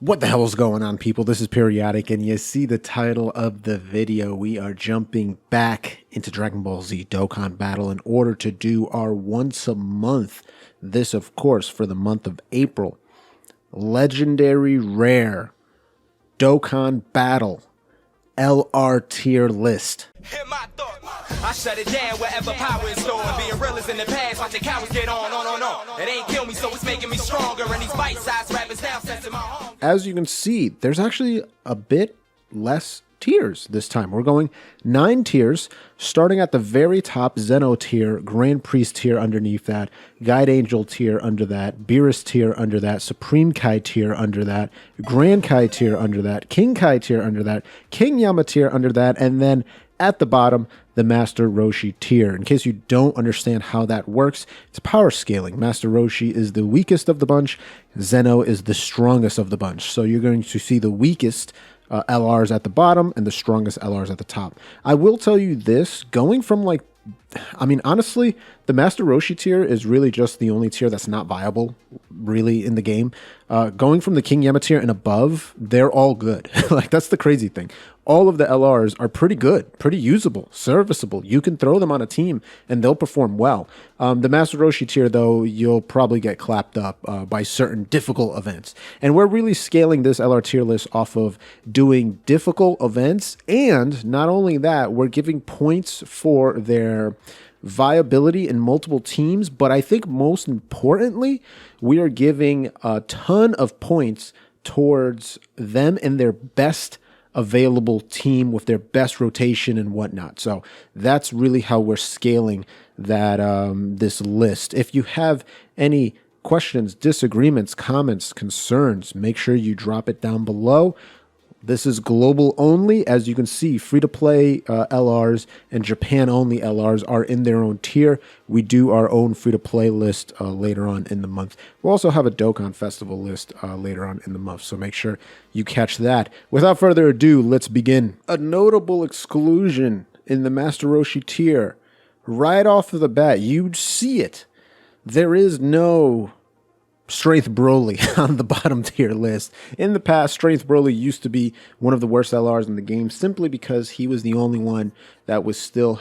What the hell is going on, people? This is Periodic, and you see the title of the video. We are jumping back into Dragonball Z Dokkan Battle in order to do our once a month, this of course for the month of April, legendary rare Dokkan Battle LR tier list. I shut it down wherever power is stored. Being real is in the past, watching cowards get on. It ain't kill me, so it's making me stronger. And these bite-sized rappers now sensing my home. As you can see, there's actually a bit less tiers this time. We're going 9 tiers, starting at the very top, Zeno tier, Grand Priest tier underneath that, Guide Angel tier under that, Beerus tier under that, Supreme Kai tier under that, Grand Kai tier under that, King Kai tier under that, King Yama tier under that, and then at the bottom, the Master Roshi tier. In case you don't understand how that works, it's power scaling. Master Roshi is the weakest of the bunch. Zeno is the strongest of the bunch. So you're going to see the weakest LRs at the bottom and the strongest LRs at the top. I will tell you this, going from like, I mean, honestly, the Master Roshi tier is really just the only tier that's not viable, really, in the game. Going from the King Yama tier and above, they're all good. Like, that's the crazy thing. All of the LRs are pretty good, pretty usable, serviceable. You can throw them on a team, and they'll perform well. The Master Roshi tier, though, you'll probably get clapped up by certain difficult events. And we're really scaling this LR tier list off of doing difficult events, and not only that, we're giving points for their viability in multiple teams, but I think most importantly, we are giving a ton of points towards them and their best available team with their best rotation and whatnot. So that's really how we're scaling that this list. If you have any questions, disagreements, comments, concerns, make sure you drop it down below. This is global only. As you can see, free-to-play LRs and Japan-only LRs are in their own tier. We do our own free-to-play list later on in the month. We'll also have a Dokkan Festival list later on in the month, so make sure you catch that. Without further ado, let's begin. A notable exclusion in the Master Roshi tier. Right off of the bat, you'd see it. There is no Strength Broly on the bottom tier list. In the past, Strength Broly used to be one of the worst LRs in the game simply because he was the only one that was still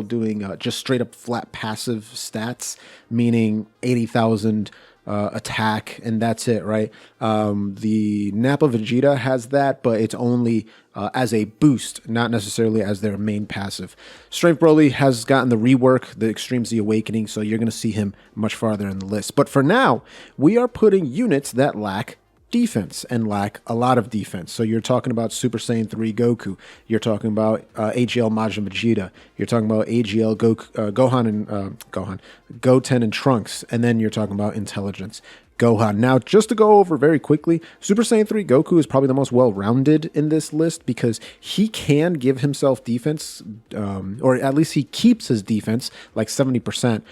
doing just straight up flat passive stats, meaning 80,000 attack, and that's it, right? The Napa Vegeta has that, but it's only as a boost, not necessarily as their main passive. Strength Broly has gotten the rework, the Extreme Z Awakening, so you're going to see him much farther in the list. But for now, we are putting units that lack defense and lack a lot of defense. So you're talking about Super Saiyan 3 Goku. You're talking about AGL Majin Vegeta. You're talking about AGL Gohan and Goten and Trunks. And then you're talking about intelligence. Gohan. Now, just to go over very quickly, Super Saiyan 3 Goku is probably the most well-rounded in this list because he can give himself defense, or at least he keeps his defense like 70%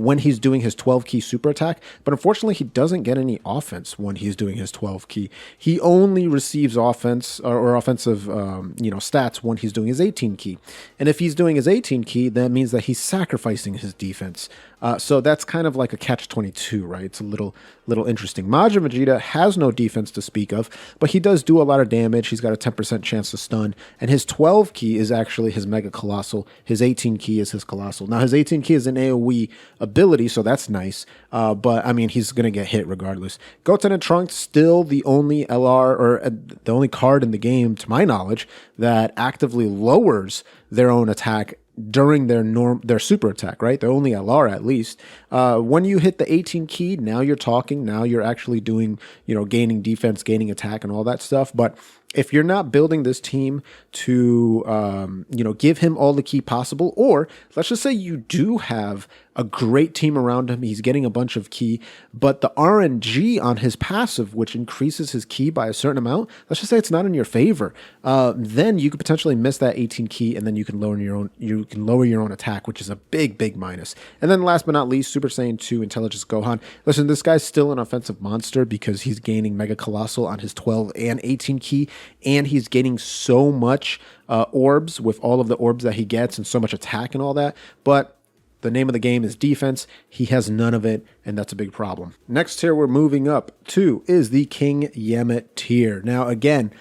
when he's doing his 12-key super attack. But unfortunately, he doesn't get any offense when he's doing his 12-key. He only receives offense or offensive, stats when he's doing his 18-key. And if he's doing his 18-key, that means that he's sacrificing his defense. So that's kind of like a catch-22, right? It's a little interesting. Majin Vegeta has no defense to speak of, but he does do a lot of damage. He's got a 10% chance to stun, and his 12 key is actually his Mega Colossal. His 18 key is his Colossal. Now, his 18 key is an AoE ability, so that's nice, but, I mean, he's going to get hit regardless. Goten and Trunks, still the only LR, or the only card in the game, to my knowledge, that actively lowers their own attack during their super attack, right? Their only LR at least. When you hit the 18 key, now you're talking. Now you're actually doing, gaining defense, gaining attack, and all that stuff. But if you're not building this team to, give him all the key possible, or let's just say you do have a great team around him, he's getting a bunch of key, but the RNG on his passive, which increases his key by a certain amount, let's just say it's not in your favor, then you could potentially miss that 18 key, and then you can lower your own attack, which is a big minus. And then last but not least, Super Saiyan 2 Intelligence Gohan. Listen, this guy's still an offensive monster because he's gaining Mega Colossal on his 12 and 18 key, and he's gaining so much orbs with all of the orbs that he gets and so much attack and all that. But The name of the game is defense. He has none of it, and that's a big problem. Next tier we're moving up to is the King Yemet tier. Now, again,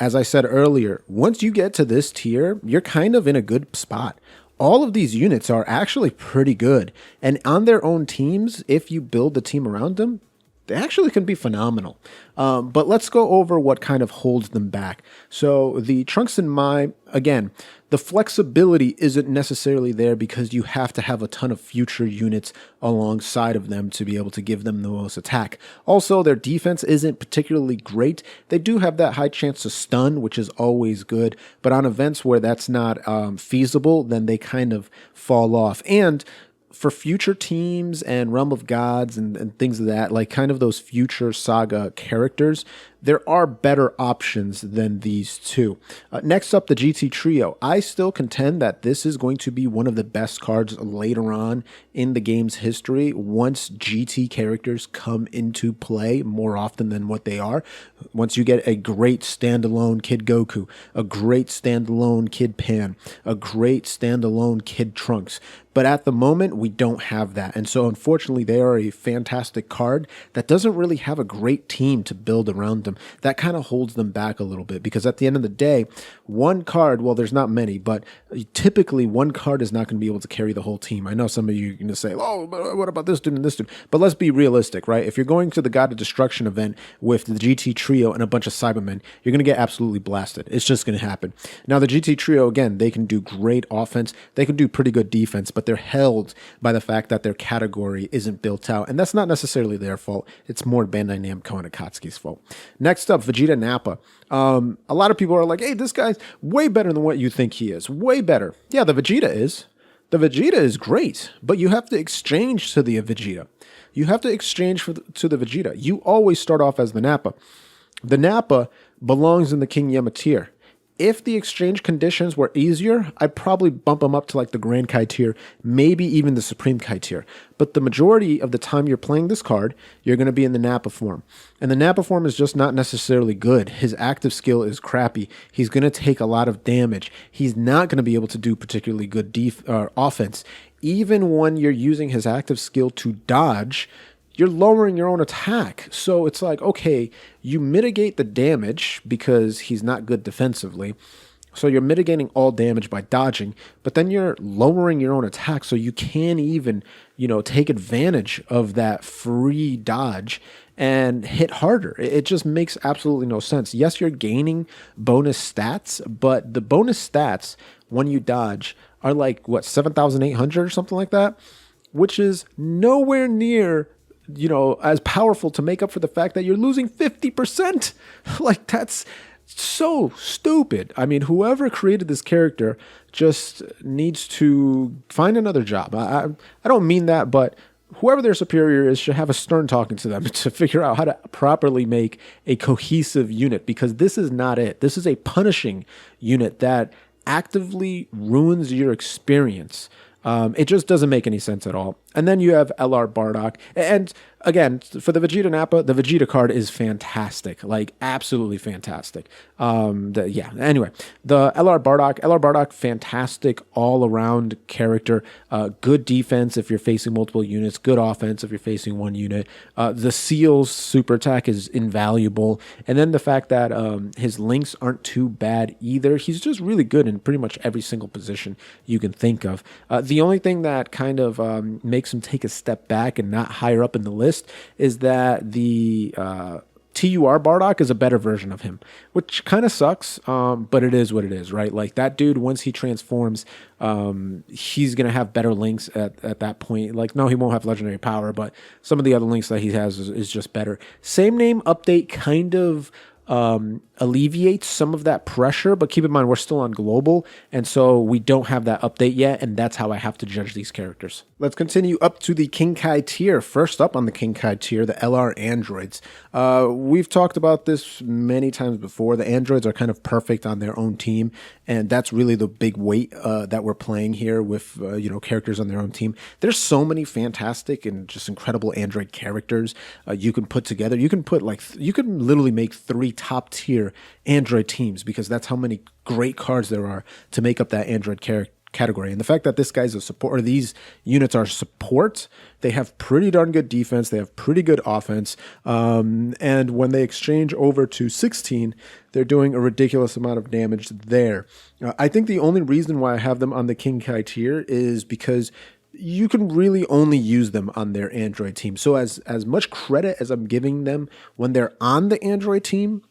as I said earlier, once you get to this tier, you're kind of in a good spot. All of these units are actually pretty good, and on their own teams, if you build the team around them, they actually can be phenomenal. But let's go over what kind of holds them back. So the Trunks and Mai, again, the flexibility isn't necessarily there because you have to have a ton of future units alongside of them to be able to give them the most attack. Also, their defense isn't particularly great. They do have that high chance to stun, which is always good. But on events where that's not feasible, then they kind of fall off. And for future teams and Realm of Gods and things of that, like kind of those future saga characters, there are better options than these two. Next up, the GT Trio. I still contend that this is going to be one of the best cards later on in the game's history once GT characters come into play more often than what they are. Once you get a great standalone Kid Goku, a great standalone Kid Pan, a great standalone Kid Trunks. But at the moment, we don't have that. And so unfortunately, they are a fantastic card that doesn't really have a great team to build around them. That kind of holds them back a little bit because at the end of the day, one card, well, there's not many, but typically one card is not going to be able to carry the whole team. I know some of you are going to say, oh, but what about this dude and this dude? But let's be realistic, right? If you're going to the God of Destruction event with the GT Trio and a bunch of Cybermen, you're going to get absolutely blasted. It's just going to happen. Now, the GT Trio, again, they can do great offense. They can do pretty good defense, but they're held by the fact that their category isn't built out. And that's not necessarily their fault. It's more Bandai Namco and Akatsuki's fault. Next up, Vegeta Napa. A lot of people are like, hey, this guy's way better than what you think he is. Way better. Yeah, the Vegeta is. The Vegeta is great, but you have to exchange to the Vegeta. You have to exchange to the Vegeta. You always start off as the Nappa. The Nappa belongs in the King Yemet tier. If the exchange conditions were easier, I'd probably bump them up to like the Grand Kai tier, maybe even the Supreme Kai tier. But the majority of the time you're playing this card, you're going to be in the Nappa form. And the Nappa form is just not necessarily good. His active skill is crappy. He's going to take a lot of damage. He's not going to be able to do particularly good offense. Even when you're using his active skill to dodge, you're lowering your own attack. So it's like, okay, you mitigate the damage because he's not good defensively. So you're mitigating all damage by dodging, but then you're lowering your own attack so you can't even, take advantage of that free dodge and hit harder. It just makes absolutely no sense. Yes, you're gaining bonus stats, but the bonus stats when you dodge are like, 7,800 or something like that, which is nowhere near as powerful to make up for the fact that you're losing 50%. Like, that's so stupid. I mean, whoever created this character just needs to find another job. I don't mean that, but whoever their superior is should have a stern talking to them to figure out how to properly make a cohesive unit, because this is not it. This is a punishing unit that actively ruins your experience. It just doesn't make any sense at all. And then you have LR Bardock. And again, for the Vegeta Napa, the Vegeta card is fantastic, like absolutely fantastic. Anyway, the LR Bardock, fantastic all-around character. Good defense if you're facing multiple units, good offense if you're facing one unit. The Seal's super attack is invaluable. And then the fact that his links aren't too bad either. He's just really good in pretty much every single position you can think of. The only thing that kind of makes him take a step back and not higher up in the list is that the TUR Bardock is a better version of him, which kind of sucks, but it is what it is, right? Like, that dude, once he transforms, he's going to have better links at that point. Like, no, he won't have legendary power, but some of the other links that he has is just better. Same name update kind of alleviates some of that pressure, but keep in mind we're still on global, and so we don't have that update yet, and that's how I have to judge these characters. Let's continue up to the King Kai tier. First up on the King Kai tier, the LR androids. We've talked about this many times before. The androids are kind of perfect on their own team, and that's really the big weight that we're playing here with characters on their own team. There's so many fantastic and just incredible android characters you can put together. You can literally make 3 top tier android teams, because that's how many great cards there are to make up that android category. And the fact that this guy's a support, or these units are support, they have pretty darn good defense. They have pretty good offense. And when they exchange over to 16, they're doing a ridiculous amount of damage there. I think the only reason why I have them on the King Kai tier is because you can really only use them on their Android team. So as much credit as I'm giving them when they're on the Android team,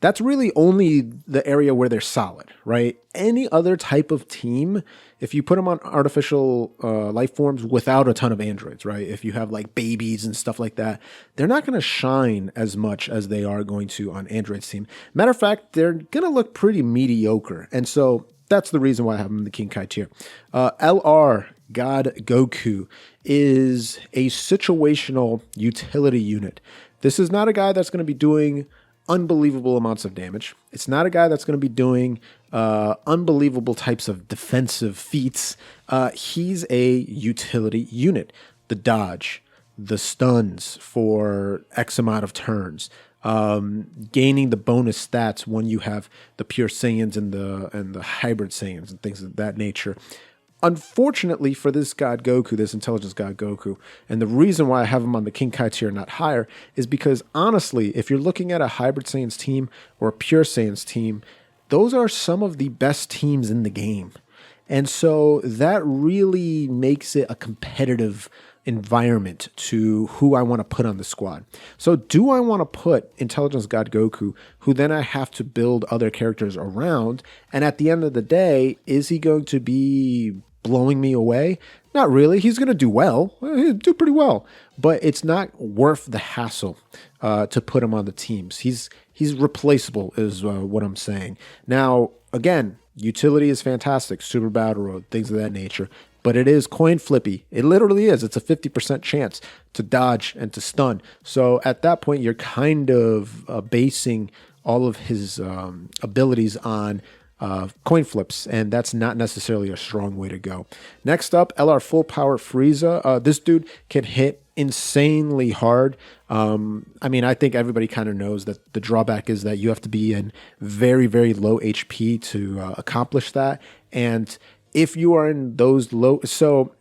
that's really only the area where they're solid, right? Any other type of team, if you put them on artificial life forms without a ton of androids, right? If you have like babies and stuff like that, they're not going to shine as much as they are going to on Android's team. Matter of fact, they're going to look pretty mediocre. And so that's the reason why I have them in the King Kai tier. LR God Goku is a situational utility unit. This is not a guy that's going to be doing unbelievable amounts of damage. It's not a guy that's going to be doing unbelievable types of defensive feats. He's a utility unit. The dodge, the stuns for X amount of turns, gaining the bonus stats when you have the pure Saiyans and the hybrid Saiyans and things of that nature. Unfortunately for this God Goku, this intelligence God Goku, and the reason why I have him on the King Kai tier, not higher, is because honestly, if you're looking at a hybrid Saiyans team or a pure Saiyans team, those are some of the best teams in the game. And so that really makes it a competitive environment to who I want to put on the squad. So do I want to put Intelligence God Goku, who then I have to build other characters around? And at the end of the day, is he going to be blowing me away? Not really. He's going to do well. He'll do pretty well. But it's not worth the hassle to put him on the teams. He's replaceable is what I'm saying. Now, again, utility is fantastic. Super Battle Road, things of that nature. But it is coin flippy. It literally is. It's a 50% chance to dodge and to stun. So at that point, you're kind of basing all of his abilities on coin flips, and that's not necessarily a strong way to go. Next up, LR Full Power Frieza. This dude can hit insanely hard. I mean, I think everybody kind of knows that the drawback is that you have to be in very, very low HP to accomplish that. And if you are in those low, so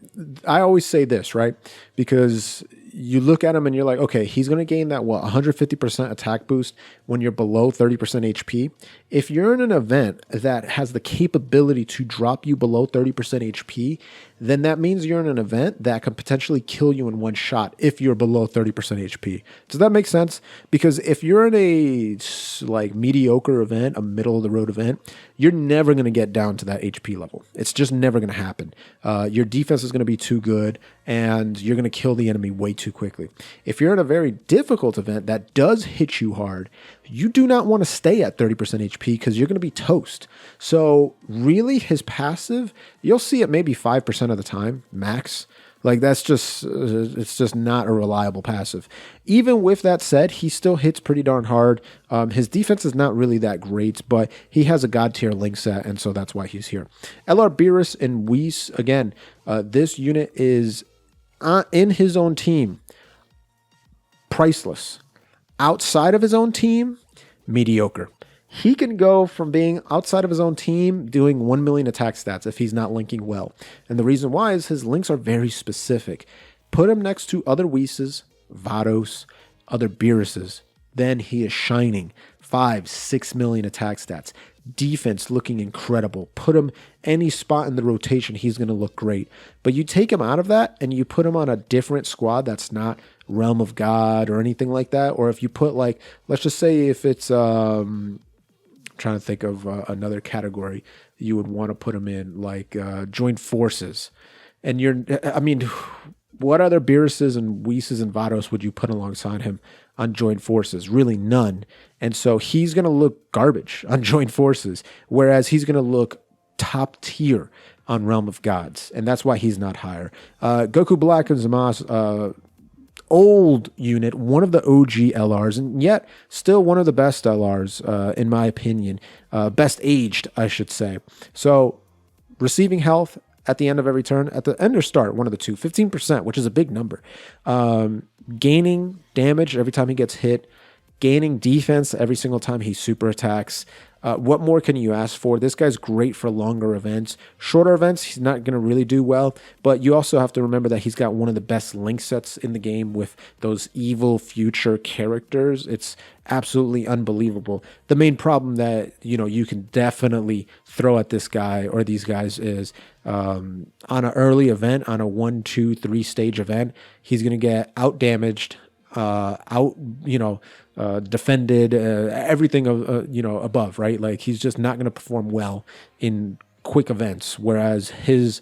I always say this, right? Because you look at him and you're like, okay, he's going to gain that, 150% attack boost when you're below 30% HP. If you're in an event that has the capability to drop you below 30% HP, then that means you're in an event that can potentially kill you in one shot if you're below 30% HP. Does that make sense? Because if you're in a like mediocre event, a middle of the road event, you're never going to get down to that HP level. It's just never going to happen. Your defense is going to be too good and you're going to kill the enemy way too quickly. If you're in a very difficult event that does hit you hard, you do not want to stay at 30% HP because you're going to be toast. So really his passive, you'll see it maybe 5% of the time, max. Like that's just, it's just not a reliable passive. Even with that said, he still hits pretty darn hard. His defense is not really that great, but he has a god tier link set, and so that's why he's here. LR Beerus and Whis, again, this unit is in his own team, priceless. Outside of his own team, mediocre. He can go from being outside of his own team doing 1 million attack stats if he's not linking well. And the reason why is his links are very specific. Put him next to other Whis, Vados, other Beeruses, then he is shining. 5-6 million attack stats. Defense looking incredible. Put him any spot in the rotation, he's going to look great. But you take him out of that and you put him on a different squad that's not Realm of God or anything like that. Or if you put like, let's just say if it's, trying to think of another category you would want to put him in, like Joint Forces. And what other Beeruses and Whis and Vados would you put alongside him on Joint Forces? Really none. And so he's going to look garbage on Joint Forces, whereas he's going to look top tier on Realm of Gods. And that's why he's not higher. Goku Black and Zama's old unit, one of the OG LRs, and yet still one of the best LRs, in my opinion. Best aged, I should say. So receiving health at the end of every turn, at the end or start, one of the two, 15%, which is a big number. Gaining damage every time he gets hit, gaining defense every single time he super attacks. What more can you ask for? This guy's great for longer events. Shorter events, he's not going to really do well, but you also have to remember that he's got one of the best link sets in the game with those evil future characters. It's absolutely unbelievable. The main problem that, you can definitely throw at this guy or these guys is on an early event, on a 1, 2, 3 stage event, he's going to get out damaged, defended, everything above, right? Like he's just not going to perform well in quick events, whereas his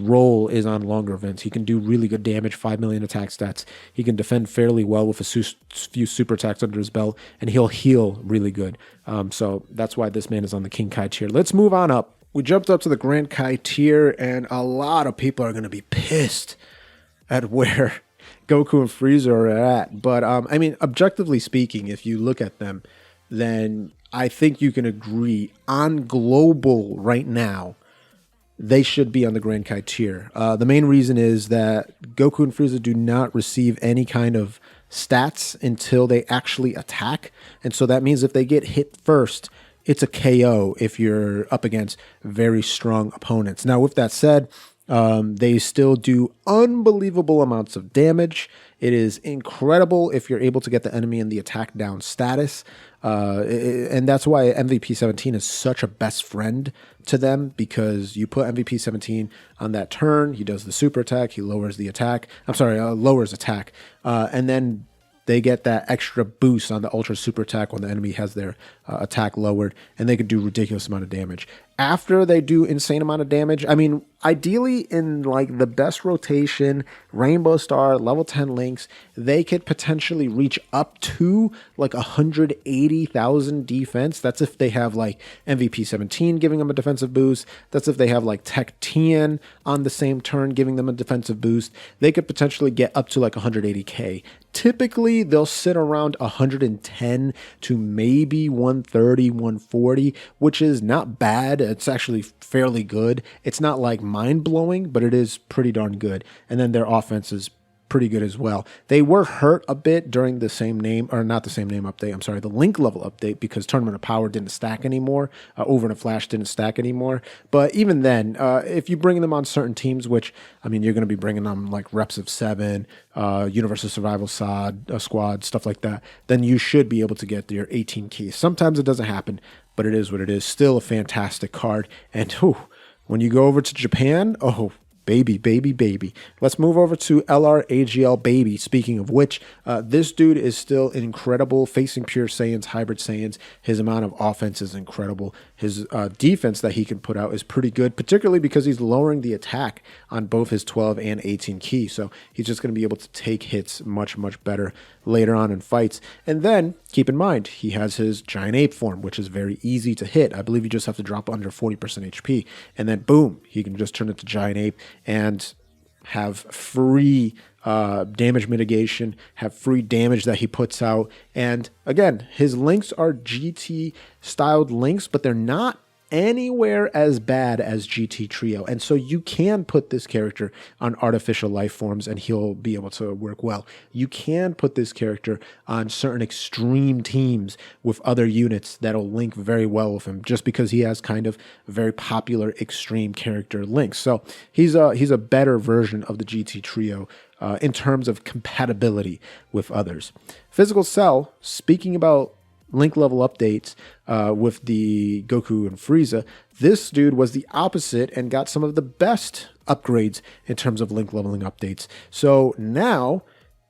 role is on longer events. He can do really good damage, 5 million attack stats. He can defend fairly well with a few super attacks under his belt, and he'll heal really good. So that's why this man is on the King Kai tier. Let's move on up. We jumped up to the Grand Kai tier, and a lot of people are going to be pissed at where Goku and Frieza are at. But, objectively speaking, if you look at them, then I think you can agree on global right now, they should be on the Grand Kai tier. The main reason is that Goku and Frieza do not receive any kind of stats until they actually attack. And so that means if they get hit first, it's a KO if you're up against very strong opponents. Now, with that said, they still do unbelievable amounts of damage. It is incredible if you're able to get the enemy in the attack down status. And that's why MVP 17 is such a best friend to them, because you put MVP 17 on that turn, he does the super attack, he lowers the attack. Lowers attack. And then they get that extra boost on the ultra super attack when the enemy has their attack lowered, and they can do ridiculous amount of damage. After they do insane amount of damage, ideally in like the best rotation, Rainbow Star, level 10 links, they could potentially reach up to like 180,000 defense. That's if they have like MVP 17 giving them a defensive boost. That's if they have like Tech Tien on the same turn giving them a defensive boost. They could potentially get up to like 180k. Typically, they'll sit around 110 to maybe 130, 140, which is not bad. It's actually fairly good. It's not like mind-blowing, but it is pretty darn good. And then their offense is pretty good as well. They were hurt a bit during the the link level update, because Tournament of Power didn't stack anymore. Over in a Flash didn't stack anymore. But even then, if you bring them on certain teams, which, you're going to be bringing them like Reps of 7, Universal Survival Squad, stuff like that, then you should be able to get your 18 keys. Sometimes it doesn't happen, but it is what it is. Still a fantastic card. And when you go over to Japan, baby, baby, baby. Let's move over to LRAGL Baby. Speaking of which, this dude is still incredible. Facing Pure Saiyans, Hybrid Saiyans, his amount of offense is incredible. His defense that he can put out is pretty good, particularly because he's lowering the attack on both his 12 and 18 key. So he's just going to be able to take hits much, much better later on in fights. And then keep in mind, he has his Giant Ape form, which is very easy to hit. I believe you just have to drop under 40% HP. And then boom, he can just turn into Giant Ape and have free damage mitigation, have free damage that he puts out. And again, his links are GT styled links, but they're not anywhere as bad as GT Trio. And so you can put this character on artificial life forms and he'll be able to work well. You can put this character on certain extreme teams with other units that'll link very well with him, just because he has kind of very popular extreme character links. So he's a better version of the GT Trio in terms of compatibility with others. Physical Cell, speaking about link level updates with the Goku and Frieza, this dude was the opposite and got some of the best upgrades in terms of link leveling updates. So now,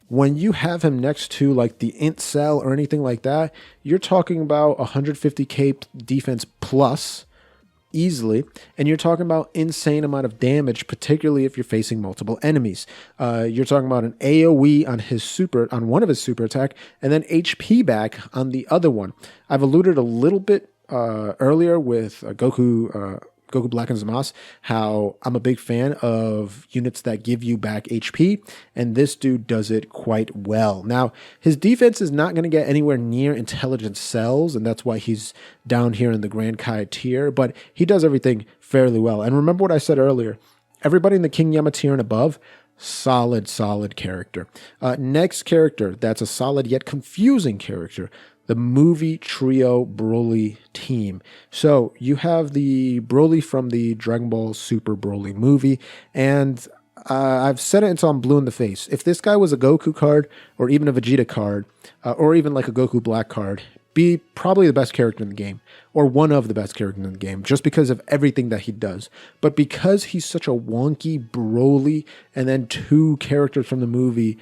when you have him next to like the Int Cell or anything like that, you're talking about 150k defense plus easily, and you're talking about insane amount of damage, particularly if you're facing multiple enemies. You're talking about an AoE on one of his super attack, and then HP back on the other one. I've alluded a little bit earlier with Goku Black and Zamasu, how I'm a big fan of units that give you back HP, and this dude does it quite well. Now, his defense is not going to get anywhere near Intelligent Cells, and that's why he's down here in the Grand Kai tier, but he does everything fairly well. And remember what I said earlier, everybody in the King Yama tier and above, Solid character. Next character that's a solid yet confusing character, the movie trio Broly team. So you have the Broly from the Dragon Ball Super Broly movie, and I've said it until I'm blue in the face. If this guy was a Goku card, or even a Vegeta card, or even like a Goku Black card, be probably the best character in the game, or one of the best characters in the game, just because of everything that he does. But because he's such a wonky Broly, and then two characters from the movie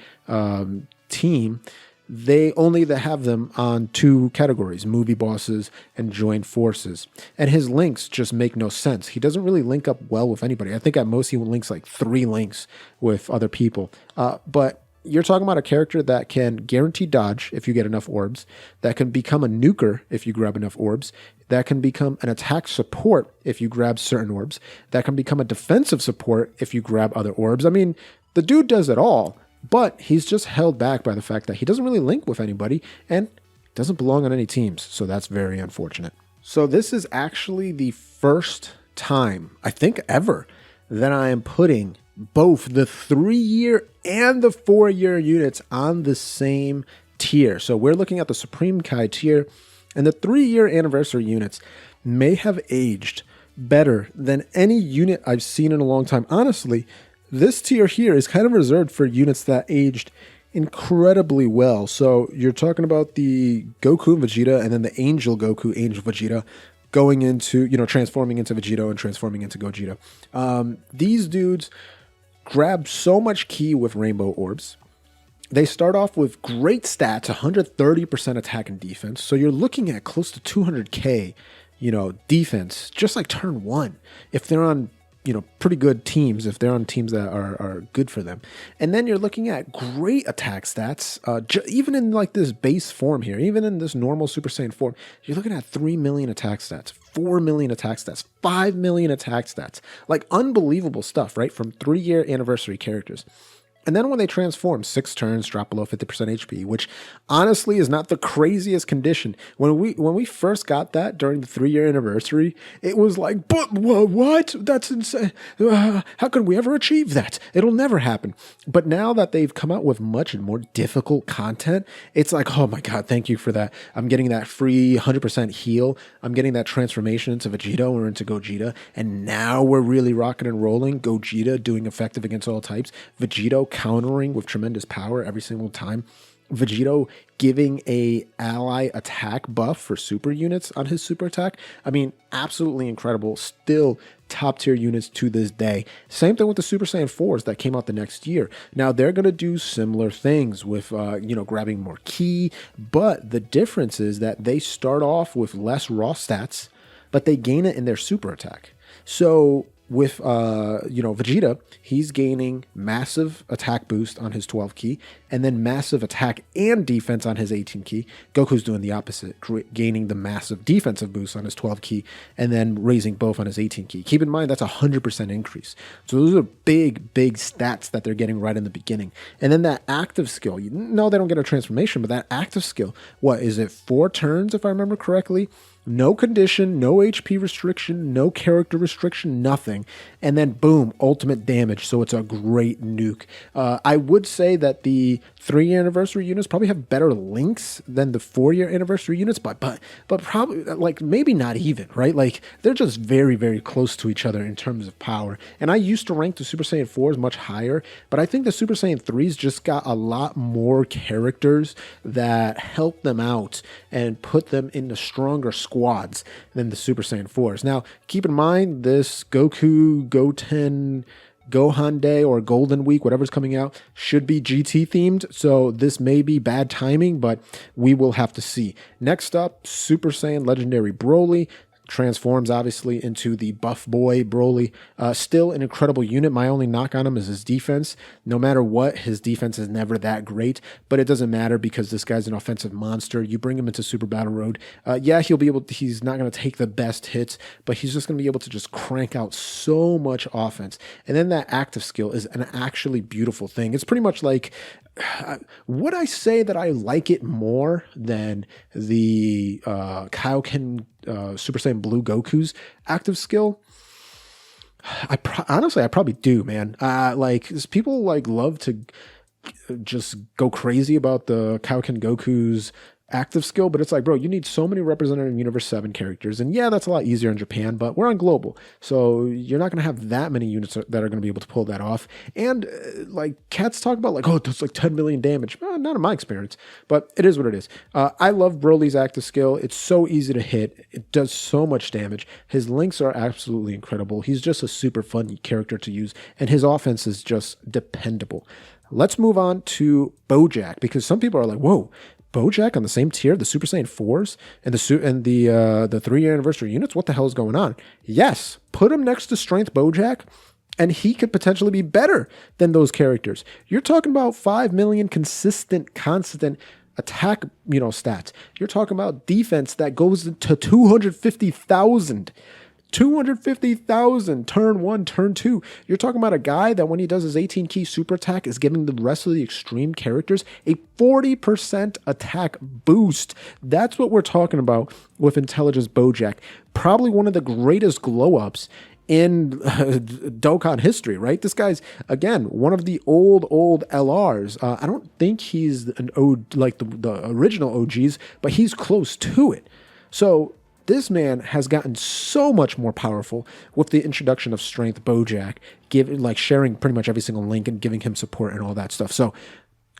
team, they only have them on two categories, movie bosses and joint forces. And his links just make no sense. He doesn't really link up well with anybody. I think at most he links like 3 links with other people. But you're talking about a character that can guarantee dodge if you get enough orbs, that can become a nuker if you grab enough orbs, that can become an attack support if you grab certain orbs, that can become a defensive support if you grab other orbs. I mean, the dude does it all, but he's just held back by the fact that he doesn't really link with anybody and doesn't belong on any teams, so that's very unfortunate. So this is actually the first time, I think ever, that I am putting both the 3-year and the 4-year units on the same tier. So we're looking at the Supreme Kai tier, and the 3-year anniversary units may have aged better than any unit I've seen in a long time. Honestly, this tier here is kind of reserved for units that aged incredibly well. So you're talking about the Goku and Vegeta, and then the Angel Goku, Angel Vegeta, going into, transforming into Vegeta and transforming into Gogeta. These dudes grab so much ki with rainbow orbs. They start off with great stats, 130% attack and defense. So you're looking at close to 200k, defense, just like turn 1. If they're on, pretty good teams, if they're on teams that are good for them. And then you're looking at great attack stats, even in like this base form here, even in this normal Super Saiyan form, you're looking at 3 million attack stats, 4 million attack stats, 5 million attack stats, like unbelievable stuff, right? From 3-year anniversary characters. And then when they transform, 6 turns, drop below 50% HP, which honestly is not the craziest condition. When we first got that during the 3-year anniversary, it was like, but what? That's insane. How could we ever achieve that? It'll never happen. But now that they've come out with much more difficult content, it's like, oh my God, thank you for that. I'm getting that free 100% heal. I'm getting that transformation into Vegeta or into Gogeta. And now we're really rocking and rolling. Gogeta doing effective against all types. Vegeta countering with tremendous power every single time. Vegeta giving a ally attack buff for super units on his super attack. I mean, absolutely incredible. Still top tier units to this day. Same thing with the Super Saiyan 4s that came out the next year. Now they're going to do similar things with, grabbing more ki, but the difference is that they start off with less raw stats, but they gain it in their super attack. So with, Vegeta, he's gaining massive attack boost on his 12 ki, and then massive attack and defense on his 18 ki. Goku's doing the opposite, gaining the massive defensive boost on his 12 ki, and then raising both on his 18 ki. Keep in mind, that's a 100% increase. So those are big stats that they're getting right in the beginning. And then that active skill, no, they don't get a transformation, but that active skill, what is it, 4 turns, if I remember correctly? No condition, no HP restriction, no character restriction, nothing. And then boom, ultimate damage. So it's a great nuke. I would say that the 3-year anniversary units probably have better links than the 4-year anniversary units, but probably like maybe not even, right? Like they're just very, very close to each other in terms of power. And I used to rank the Super Saiyan 4s much higher, but I think the Super Saiyan 3s just got a lot more characters that help them out and put them in the stronger squads than the Super Saiyan 4s. Now, keep in mind, this Goku, Goten, Gohan Day or Golden Week, whatever's coming out, should be GT themed. So this may be bad timing, but we will have to see. Next up, Super Saiyan Legendary Broly. Transforms obviously into the buff boy Broly. Still an incredible unit. My only knock on him is his defense. No matter what, his defense is never that great, but it doesn't matter because this guy's an offensive monster. You bring him into Super Battle Road. He's not going to take the best hits, but he's just going to be able to just crank out so much offense. And then that active skill is an actually beautiful thing. It's pretty much like, would I say that I like it more than the Kaioken Super Saiyan Blue Goku's active skill? Honestly, I probably do, man. Like people like love to just go crazy about the Goku Goku's active skill, but it's like, bro, you need so many representative Universe 7 characters. And yeah, that's a lot easier in Japan, but we're on global. So you're not going to have that many units that are going to be able to pull that off. And like cats talk about like, oh, that's like 10 million damage. Not in my experience, but it is what it is. I love Broly's active skill. It's so easy to hit. It does so much damage. His links are absolutely incredible. He's just a super fun character to use. And his offense is just dependable. Let's move on to Bojack, because some people are like, whoa, Bojack on the same tier, the Super Saiyan 4s and the 3-year anniversary units? What the hell is going on? Yes, put him next to Strength Bojack, and he could potentially be better than those characters. You're talking about 5 million constant attack, stats. You're talking about defense that goes to 250,000. 250,000 turn 1, turn 2. You're talking about a guy that when he does his 18 key super attack is giving the rest of the extreme characters a 40% attack boost. That's what we're talking about with Intelligence Bojack. Probably one of the greatest glow ups in Dokkan history, right? This guy's, again, one of the old LRs. I don't think he's like the original OGs, but he's close to it. So this man has gotten so much more powerful with the introduction of Strength Bojack, sharing pretty much every single link and giving him support and all that stuff. So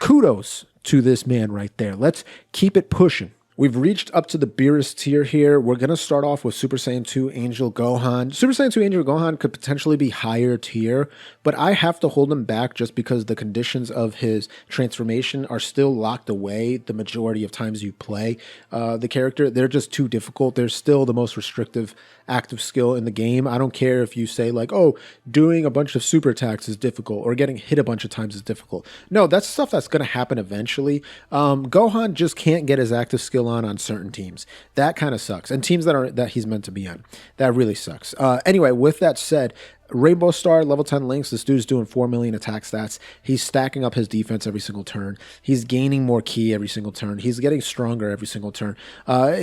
kudos to this man right there. Let's keep it pushing. We've reached up to the Beerus tier here. We're going to start off with Super Saiyan 2 Angel Gohan. Super Saiyan 2 Angel Gohan could potentially be higher tier, but I have to hold him back just because the conditions of his transformation are still locked away the majority of times you play the character. They're just too difficult. They're still the most restrictive active skill in the game. I don't care if you say like, oh, doing a bunch of super attacks is difficult or getting hit a bunch of times is difficult. No, that's stuff that's going to happen eventually. Gohan just can't get his active skill on certain teams. That kind of sucks. And teams that he's meant to be on. That really sucks. Anyway, with that said, Rainbow Star, level 10 links. This dude's doing 4 million attack stats. He's stacking up his defense every single turn. He's gaining more ki every single turn. He's getting stronger every single turn.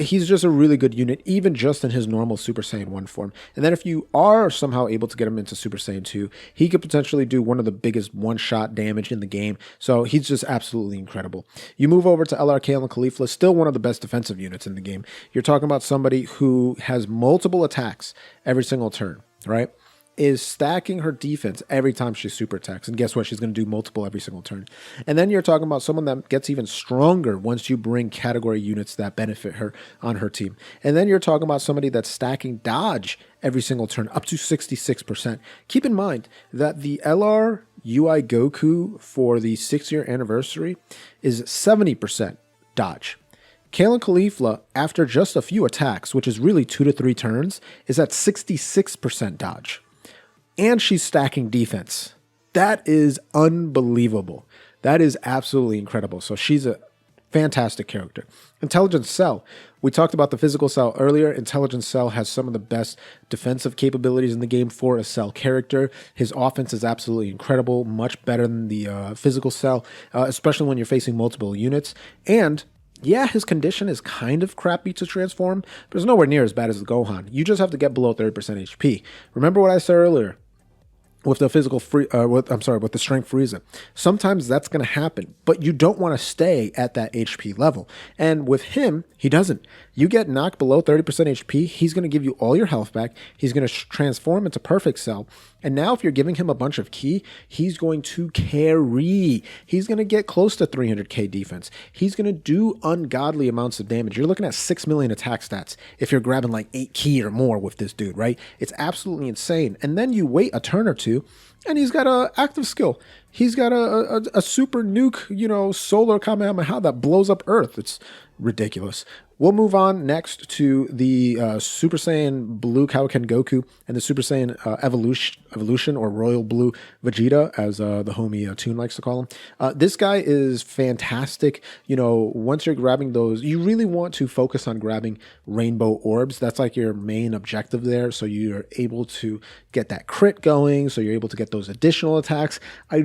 He's just a really good unit, even just in his normal Super Saiyan 1 form. And then if you are somehow able to get him into Super Saiyan 2, he could potentially do one of the biggest one-shot damage in the game. So he's just absolutely incredible. You move over to LRK and Caulifla, still one of the best defensive units in the game. You're talking about somebody who has multiple attacks every single turn, right? Is stacking her defense every time she super attacks. And guess what? She's going to do multiple every single turn. And then you're talking about someone that gets even stronger once you bring category units that benefit her on her team. And then you're talking about somebody that's stacking dodge every single turn, up to 66%. Keep in mind that the LR UI Goku for the 6-year anniversary is 70% dodge. Kale and Caulifla, after just a few attacks, which is really 2 to 3 turns, is at 66% dodge. And she's stacking defense. That is unbelievable. That is absolutely incredible. So she's a fantastic character. Intelligence Cell. We talked about the physical Cell earlier. Intelligence Cell has some of the best defensive capabilities in the game for a Cell character. His offense is absolutely incredible, much better than the physical Cell, especially when you're facing multiple units. And yeah, his condition is kind of crappy to transform, but it's nowhere near as bad as the Gohan. You just have to get below 30% HP. Remember what I said earlier with the with the Strength Frieza. Sometimes that's going to happen, but you don't want to stay at that HP level. And with him, he doesn't. You get knocked below 30% HP, he's going to give you all your health back. He's going to transform into Perfect Cell. And now if you're giving him a bunch of ki, he's going to carry. He's going to get close to 300k defense. He's going to do ungodly amounts of damage. You're looking at 6 million attack stats if you're grabbing like 8 ki or more with this dude, right? It's absolutely insane. And then you wait a turn or two, and he's got an active skill. He's got a super nuke, solar Kamehameha that blows up Earth. It's ridiculous. We'll move on next to the Super Saiyan Blue Goku Goku and the Super Saiyan Evolution or Royal Blue Vegeta, as the homie Toon likes to call him. This guy is fantastic. Once you're grabbing those, you really want to focus on grabbing rainbow orbs. That's like your main objective there. So you're able to get that crit going. So you're able to get those additional attacks. I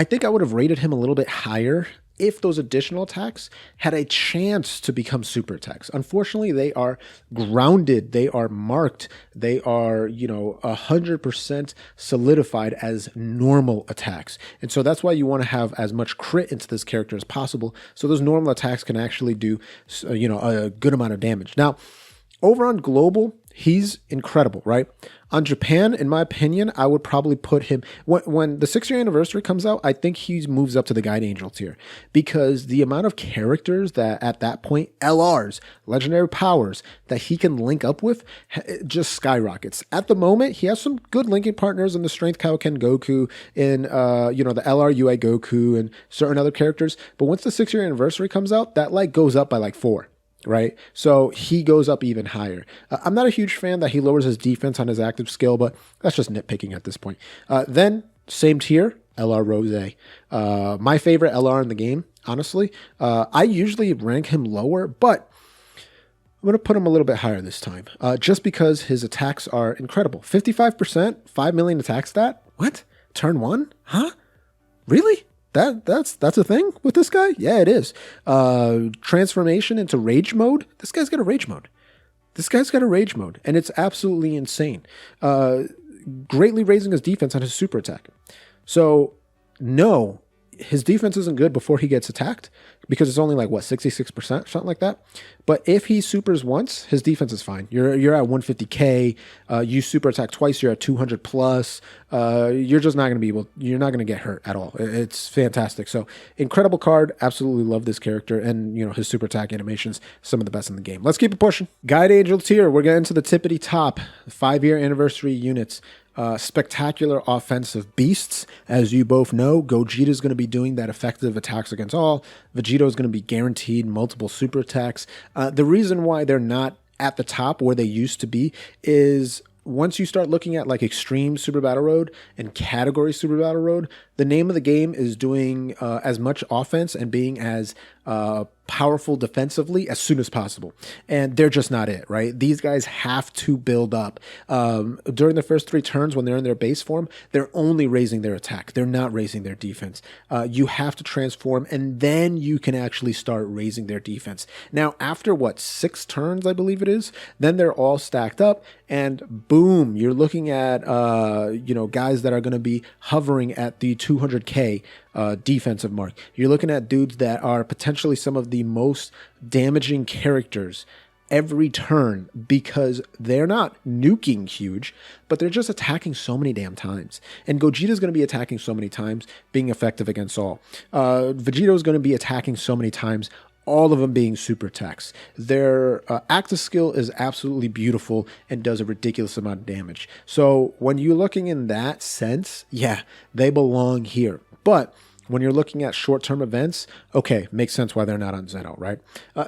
think I would have rated him a little bit higher if those additional attacks had a chance to become super attacks. Unfortunately, they are grounded, they are marked, they are, 100% solidified as normal attacks. And so that's why you want to have as much crit into this character as possible, so those normal attacks can actually do, a good amount of damage. Now, over on global, he's incredible, right? On Japan, in my opinion, I would probably put him, when the 6-year anniversary comes out, I think he moves up to the Guide Angel tier, because the amount of characters that at that point, LRs, legendary powers, that he can link up with just skyrockets. At the moment, he has some good linking partners in the Strength Kaioken Goku, in the LR UA Goku, and certain other characters. But once the 6-year anniversary comes out, that goes up by 4. Right? So he goes up even higher. I'm not a huge fan that he lowers his defense on his active skill, but that's just nitpicking at this point. Then, same tier, LR Rose. My favorite LR in the game, honestly. I usually rank him lower, but I'm going to put him a little bit higher this time, just because his attacks are incredible. 55%, 5 million attack stat? What? Turn 1? Huh? Really? That's a thing with this guy? Yeah, it is. Transformation into rage mode. This guy's got a rage mode. And it's absolutely insane. Greatly raising his defense on his super attack. So, no, his defense isn't good before he gets attacked, because it's only 66%, something like that. But if he supers once, his defense is fine. You're at 150k. You super attack twice, you're at 200 plus. You're just not going to you're not going to get hurt at all. It's fantastic. So incredible card. Absolutely love this character, and his super attack animations, some of the best in the game. Let's keep it pushing. Guide Angel tier. We're getting to the tippity top. 5-year anniversary units. Spectacular offensive beasts. As you both know, Gogeta is going to be doing that effective attacks against all. Vegeta is going to be guaranteed multiple super attacks. The reason why they're not at the top where they used to be is once you start looking at Extreme Super Battle Road and Category Super Battle Road, the name of the game is doing as much offense and being as powerful defensively as soon as possible. And they're just not it, right? These guys have to build up. During the first 3 turns when they're in their base form, they're only raising their attack. They're not raising their defense. You have to transform, and then you can actually start raising their defense. Now, after 6 turns, I believe it is, then they're all stacked up, and boom, you're looking at guys that are going to be hovering at the 200k defensive mark. You're looking at dudes that are potentially some of the most damaging characters every turn, because they're not nuking huge, but they're just attacking so many damn times. And Gogeta is going to be attacking so many times, being effective against all. Vegeta is going to be attacking so many times, all of them being super attacks. Their active skill is absolutely beautiful and does a ridiculous amount of damage. So when you're looking in that sense, yeah, they belong here. But when you're looking at short-term events, okay, makes sense why they're not on Zeno, right?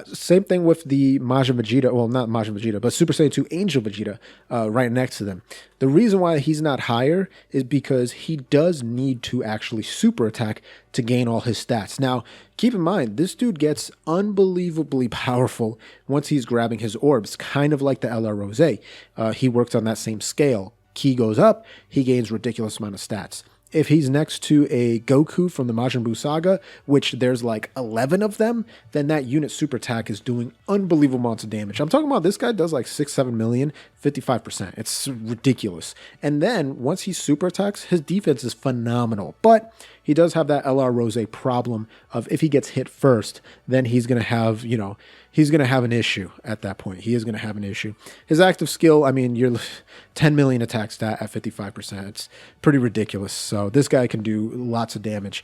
Same thing with the Majin Vegeta, well, not Majin Vegeta, but Super Saiyan 2 Angel Vegeta right next to them. The reason why he's not higher is because he does need to actually super attack to gain all his stats. Now, keep in mind, this dude gets unbelievably powerful once he's grabbing his orbs, kind of like the LR Rose. He works on that same scale. Ki goes up, he gains ridiculous amount of stats. If he's next to a Goku from the Majin Buu saga, which there's 11 of them, then that unit super attack is doing unbelievable amounts of damage. I'm talking about this guy does 6-7 million, 55%. It's ridiculous. And then once he super attacks, his defense is phenomenal. But he does have that LR Rose problem of if he gets hit first, then he's going to have, he's going to have an issue at that point. He is going to have an issue. His active skill, you're 10 million attack stat at 55%. It's pretty ridiculous. So this guy can do lots of damage.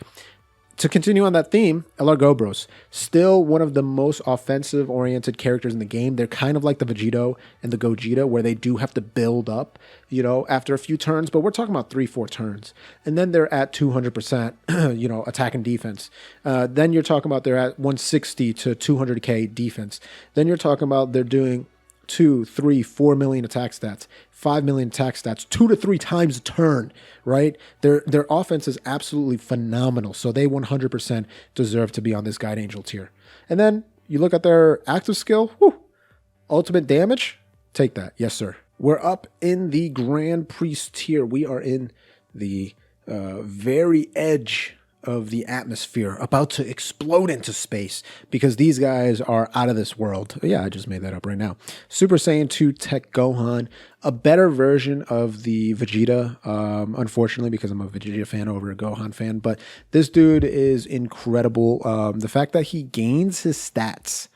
To continue on that theme, LR Gobros, still one of the most offensive-oriented characters in the game. They're kind of like the Vegito and the Gogeta, where they do have to build up, after a few turns, but we're talking about 3-4 turns. And then they're at 200%, attack and defense. Then you're talking about they're at 160 to 200k defense. Then you're talking about they're doing 2, 3, 4 million attack stats, 5 million attack stats, 2 to 3 times a turn, right? Their offense is absolutely phenomenal. So they 100% deserve to be on this Guide Angel tier. And then you look at their active skill, ultimate damage, take that. Yes, sir. We're up in the Grand Priest tier. We are in the very edge of the atmosphere, about to explode into space because these guys are out of this world. Yeah, I just made that up right now. Super Saiyan 2 Tech Gohan, a better version of the Vegeta, unfortunately, because I'm a Vegeta fan over a Gohan fan. But this dude is incredible. The fact that he gains his stats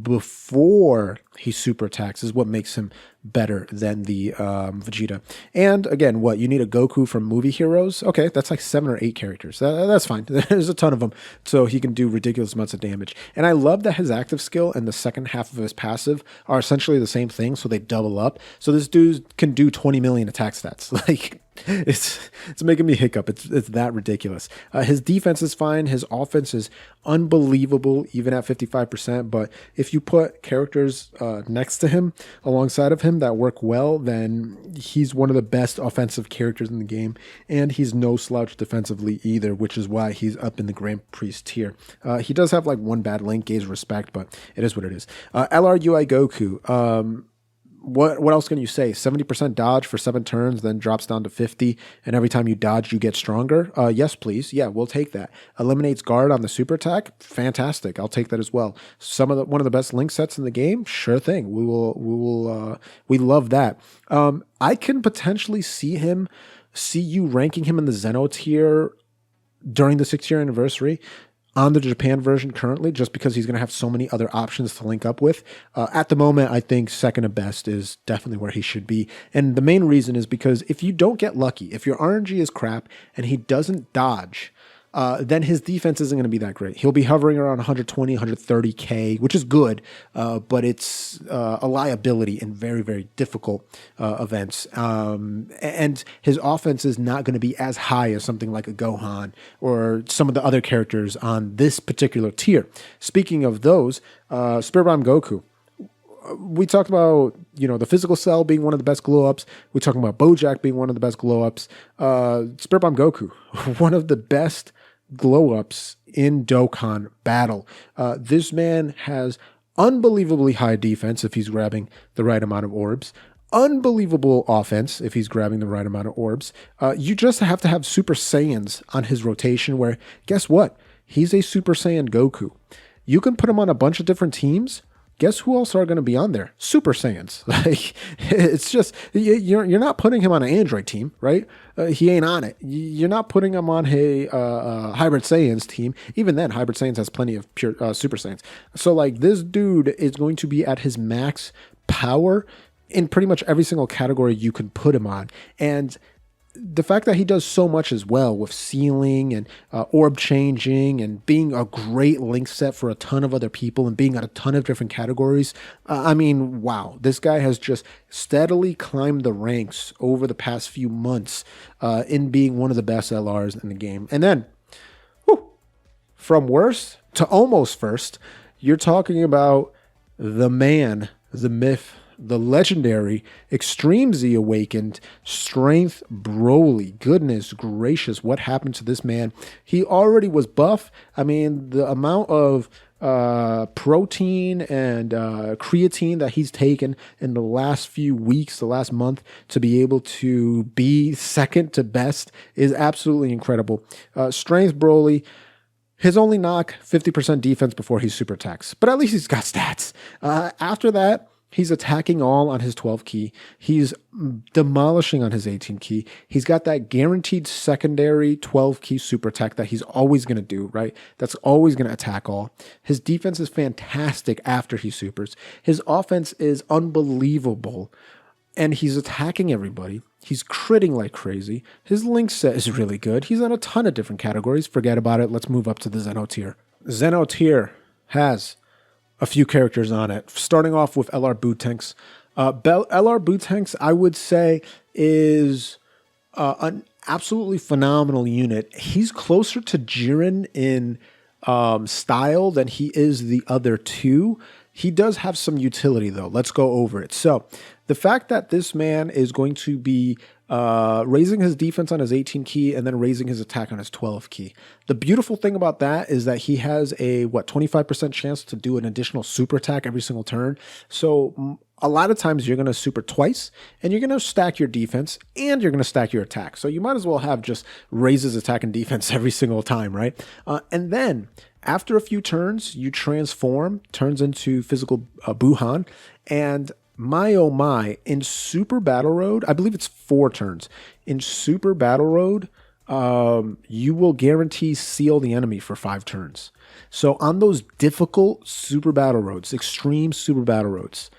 before he super attacks is what makes him better than the Vegeta. And again, what, you need a Goku from movie heroes? Okay, that's like 7 or 8 characters. That's fine. There's a ton of them, so he can do ridiculous amounts of damage. And I love that his active skill and the second half of his passive are essentially the same thing, so they double up. So this dude can do 20 million attack stats. Like, it's making me hiccup. It's that ridiculous. His defense is fine. His offense is unbelievable, even at 55%. But if you put characters next to him, alongside of him, that work well, then he's one of the best offensive characters in the game. And he's no slouch defensively either, which is why he's up in the Grand Priest tier. He does have like one bad link, gaze respect, but it is what it is. Lrui Goku. What else can you say? 70% dodge for 7 turns, then drops down to 50, and every time you dodge, you get stronger. Yes, please. Yeah, we'll take that. Eliminates guard on the super attack. Fantastic. I'll take that as well. One of the best link sets in the game. Sure thing. We love that. I can potentially see you ranking him in the Zeno tier during the 6-year anniversary on the Japan version currently, just because he's going to have so many other options to link up with. At the moment, I think second to best is definitely where he should be. And the main reason is because if you don't get lucky, if your RNG is crap and he doesn't dodge, then his defense isn't going to be that great. He'll be hovering around 120, 130K, which is good, but it's a liability in very, very difficult events. And his offense is not going to be as high as something like a Gohan or some of the other characters on this particular tier. Speaking of those, Spirit Bomb Goku. We talked about, the physical cell being one of the best glow-ups. We're talking about Bojack being one of the best glow-ups. Spirit Bomb Goku, one of the best glow-ups in Dokkan Battle. This man has unbelievably high defense if he's grabbing the right amount of orbs. Unbelievable offense if he's grabbing the right amount of orbs. You just have to have Super Saiyans on his rotation where, guess what? He's a Super Saiyan Goku. You can put him on a bunch of different teams. Guess who else are going to be on there? Super Saiyans. Like, it's just, you're not putting him on an Android team, right? He ain't on it. You're not putting him on a Hybrid Saiyans team. Even then, Hybrid Saiyans has plenty of pure Super Saiyans. So, like, this dude is going to be at his max power in pretty much every single category you can put him on. And the fact that he does so much as well with sealing and orb changing and being a great link set for a ton of other people and being on a ton of different categories. Wow, this guy has just steadily climbed the ranks over the past few months in being one of the best LRs in the game. And then, from worst to almost first, you're talking about the man, the myth, the legendary Extreme Z Awakened Strength Broly. Goodness gracious, what happened to this man? He already was buff. The amount of protein and creatine that he's taken in the last few weeks, the last month, to be able to be second to best is absolutely incredible. Strength Broly. His only knock, 50% defense before he super attacks. But at least he's got stats. After that, he's attacking all on his 12 key. He's demolishing on his 18 key. He's got that guaranteed secondary 12 key super attack that he's always going to do, right? That's always going to attack all. His defense is fantastic after he supers. His offense is unbelievable. And he's attacking everybody. He's critting like crazy. His link set is really good. He's on a ton of different categories. Forget about it. Let's move up to the Zeno tier. Zeno tier has a few characters on it, starting off with LR Bootanks. LR Bootanks, I would say, is an absolutely phenomenal unit. He's closer to Jiren in style than he is the other two. He does have some utility, though. Let's go over it. So the fact that this man is going to be raising his defense on his 18 key and then raising his attack on his 12 key. The beautiful thing about that is that he has a 25% chance to do an additional super attack every single turn. So a lot of times you're going to super twice and you're going to stack your defense and you're going to stack your attack. So you might as well have just raises attack and defense every single time, right? And then after a few turns, you transform, turns into physical Buhan, and my oh my, in Super Battle Road, I believe it's 4 turns. In Super Battle Road, you will guarantee seal the enemy for 5 turns. So on those difficult Super Battle Roads, extreme Super Battle Roads,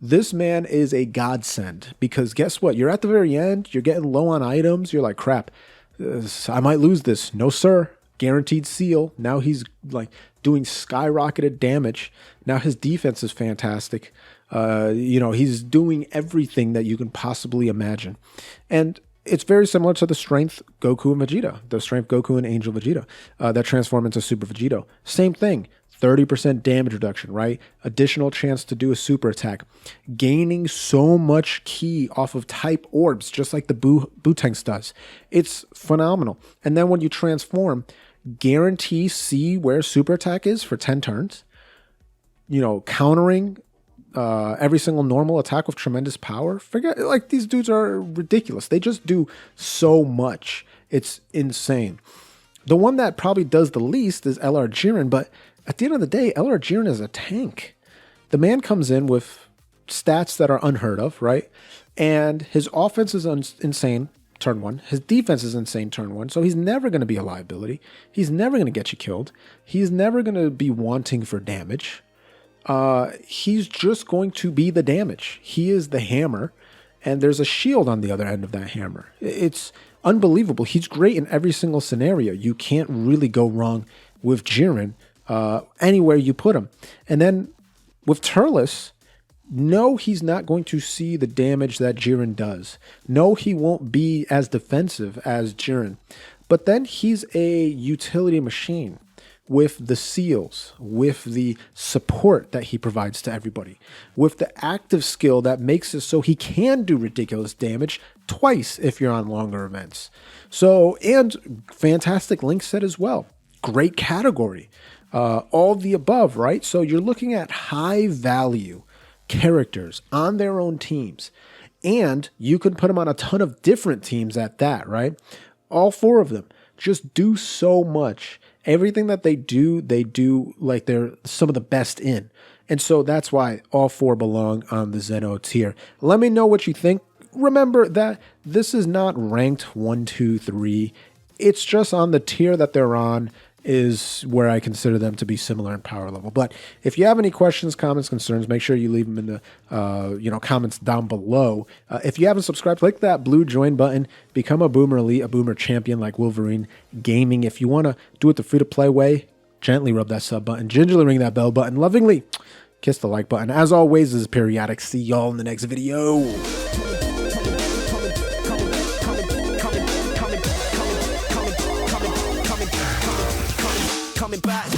this man is a godsend, because guess what? You're at the very end, you're getting low on items, you're like, crap, I might lose this. No, sir. Guaranteed seal. Now he's like doing skyrocketed damage. Now his defense is fantastic. He's doing everything that you can possibly imagine. And it's very similar to the strength Goku and Vegeta, the strength Goku and Angel Vegeta that transform into Super Vegito. Same thing, 30% damage reduction, right? Additional chance to do a super attack. Gaining so much ki off of type orbs, just like the Butenks does. It's phenomenal. And then when you transform, guarantee see where super attack is for 10 turns. Countering every single normal attack with tremendous power. Forget, like, these dudes are ridiculous. They just do so much. It's insane. The one that probably does the least is LR Jiren, but at the end of the day, LR Jiren is a tank. The man comes in with stats that are unheard of, right? And his offense is insane, turn 1. His defense is insane, turn 1. So he's never going to be a liability. He's never going to get you killed. He's never going to be wanting for damage. He's just going to be the damage. He is the hammer, and there's a shield on the other end of that hammer. It's unbelievable. He's great in every single scenario. You can't really go wrong with Jiren anywhere you put him. And then with Turles, no, he's not going to see the damage that Jiren does. No, he won't be as defensive as Jiren. But then he's a utility machine with the seals, with the support that he provides to everybody, with the active skill that makes it so he can do ridiculous damage twice if you're on longer events. So, and fantastic link set as well. Great category. All the above, right? So you're looking at high value characters on their own teams, and you can put them on a ton of different teams at that, right? All 4 of them just do so much. Everything that they do like they're some of the best in. And so that's why all 4 belong on the Zeno tier. Let me know what you think. Remember that this is not ranked 1, 2, 3. It's just on the tier that they're on is where I consider them to be similar in power level. But if you have any questions, comments, concerns, make sure you leave them in the comments down below. If you haven't subscribed, click that blue join button. Become a Boomer Elite, a Boomer Champion like Wolverine Gaming. If you want to do it the free-to-play way, gently rub that sub button, gingerly ring that bell button, lovingly kiss the like button. As always, this is Periodic. See y'all in the next video. Coming back.